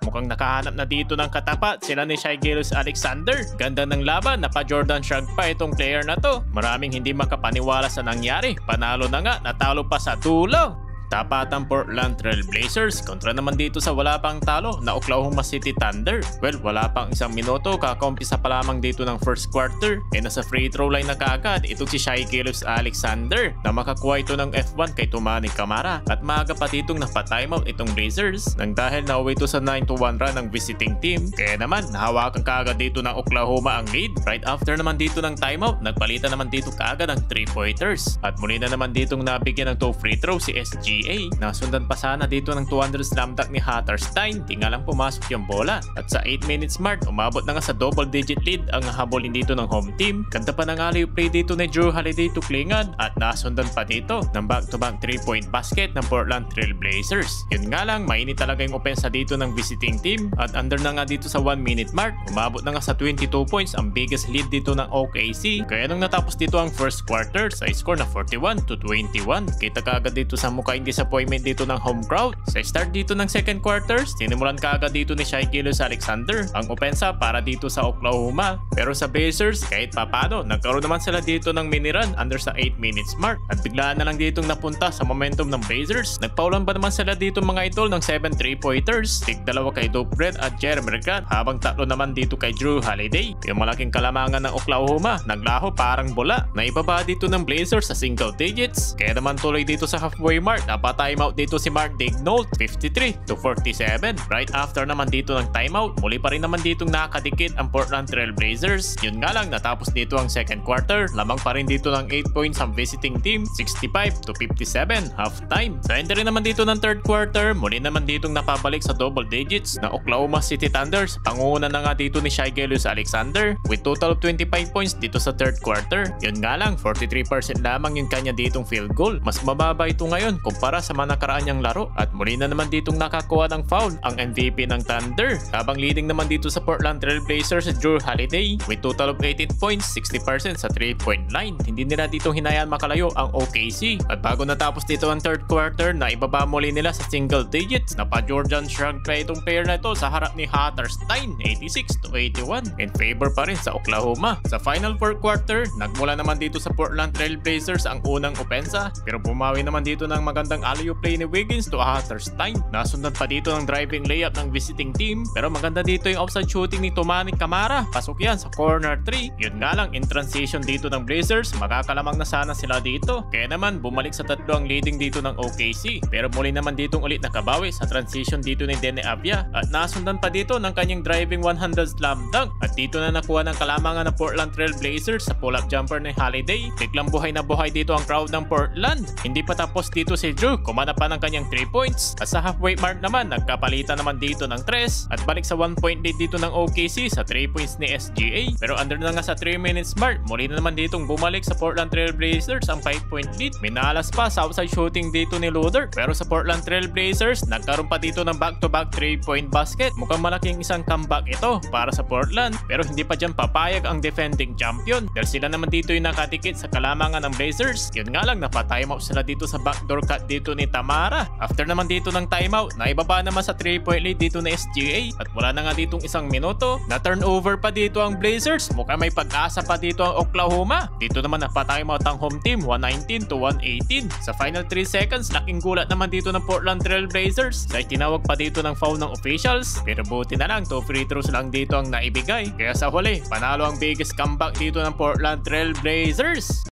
mukhang nakahanap na dito ng katapat sila ni Shai Gilgeous-Alexander. Ganda ng laban, napa-Jordan Shrug pa itong player na to. Maraming hindi makapaniwala sa nangyari. Panalo na nga, natalo pa sa dulo. Tapatang Portland Trail Blazers kontra naman dito sa wala pang talo na Oklahoma City Thunder. Well, wala pang isang minuto, kakaumpisa pa lamang dito ng first quarter. Nasa free throw line na kaagad itong si Shai Gilgeous-Alexander na makakuha ito ng F1 kay Toumani Camara. At maaga pa ditong napatimeout itong Blazers nang dahil nauwi ito sa 9-1 run ng visiting team. Kaya naman nahawakan kaagad dito ng Oklahoma ang lead. Right after naman dito ng timeout, nagpalitan naman dito kaagad ng 3-pointers. At muli na naman ditong nabigyan ng 2 free throw si SGA. Nasundan pa sana dito ng 200 slam dunk ni Hatterstein, di nga lang pumasok yung bola. At sa 8 minutes mark, umabot na nga sa double digit lead ang habolin dito ng home team. Ganda pa ng alley play dito ni Jrue Holiday tuklingan at nasundan pa dito ng back-to-back 3-point basket ng Portland Trail Blazers. Yun nga lang, mainit talaga yung opensa dito ng visiting team at under na nga dito sa 1 minute mark, umabot na nga sa 22 points ang biggest lead dito ng OKC. Kaya nung natapos dito ang first quarter sa score na 41-21, kita kaagad dito sa mukha yung disappointment dito ng home crowd. Sa start dito ng second quarters, tinimulan kaagad dito ni Shai Gilgeous-Alexander ang opensa para dito sa Oklahoma. Pero sa Blazers, kahit papano, nagkaroon naman sila dito ng mini run under sa 8 minutes mark. At biglaan na lang ditong napunta sa momentum ng Blazers. Nagpaulan pa naman sila dito mga idol ng 7 3-pointers. Tig-2 kay Dope Red at Jeremy Grant habang 3 naman dito kay Jrue Holiday. Yung malaking kalamangan ng Oklahoma, naglaho parang bola. Naibaba dito ng Blazers sa single digits. Kaya naman tuloy dito sa halfway mark, napa-timeout dito si Mark Daigneault 53-47. Right after naman dito ng timeout, muli pa rin naman ditong nakadikit ang Portland Trail Blazers. Yun nga lang, natapos dito ang second quarter, lamang pa rin dito ng 8 points ang visiting team, 65-57 halftime. Sa entry naman dito ng third quarter, muli naman ditong napabalik sa double digits na Oklahoma City Thunder. Panguna na nga dito ni Shai Gilgeous-Alexander with total of 25 points dito sa third quarter. Yun nga lang, 43% lamang yung kanya ditong field goal. Mas mababa ito ngayon kumpara sa mga nakaraan niyang laro. At muli na naman ditong nakakuha ng foul ang MVP ng Thunder. Habang leading naman dito sa Portland Trail Blazers si Jrue Holiday with total of 18 points, 60% sa 3-point line. Hindi nila ditong hinayaan makalayo ang OKC. At bago natapos dito ang third quarter, na ibaba muli nila sa single digits. Napa-Jordan Shrug pa itong pair na ito sa harap ni Hatterstein, 86-81 in favor pa rin sa Oklahoma. Sa final fourth quarter, nagmula naman dito sa Portland Trail Blazers ang unang opensa, pero bumawi naman dito ng magandang alley-oop play ni Wiggins to Hatterstein. Nasundan pa dito ng driving layup ng visiting team, pero maganda dito yung outside shooting ni Toumani Camara. Pasok yan sa corner 3. Yun nga lang, in transition dito ng Blazers, makakalamang na sana sila dito. Kaya naman bumalik sa tatlo ang leading dito ng OKC, pero muli naman ditong ulit nakabawi sa transition dito ni Deni Avdija at nasundan pa dito ng kanyang driving 100 slam dunk. At dito na nakuha ng kalamangan ng Portland Trail Blazers sa pull-up jumper ni Holiday. Biglang buhay na buhay dito ang crowd ng Portland. Hindi pa tapos dito si Jrue, kumana pa ng kanyang 3 points. At sa halfway mark naman, nagkapalitan naman dito ng 3 at balik sa 1 point lead dito ng OKC sa 3 points ni SGA. Pero under na nga sa 3 minutes mark, muli na naman ditong bumalik sa Portland Trail Blazers ang 5 point lead. Minalas pa sa outside shooting dito ni Loader. Pero sa Portland Trail Blazers, nagkaroon pa dito ng back-to-back 3-point basket. Mukhang malaking isang comeback ito para sa Portland. Pero hindi pa dyan papayag ang defending champion dahil sila naman dito yung nakatikit sa kalamangan ng Blazers. Yun nga lang, napatimeout sila dito sa backdoor cut dito ni Tamara. After naman dito ng timeout, naibaba naman sa 3-point lead dito ni SGA at wala na nga ditong isang minuto. Na turnover pa dito ang Blazers. Mukhang may pag-asa pa dito ang Oklahoma. Dito naman napatimeout ang home team, 119-118. Sa final 3 seconds, laking gulat naman dito ng Portland Trail Blazers dahil tinawag pa dito ng foul ng officials. Pero buti na lang, 2 free throws lang dito ang naibigay. Kaya sa huli, panalo ang biggest comeback dito ng Portland Trail Blazers.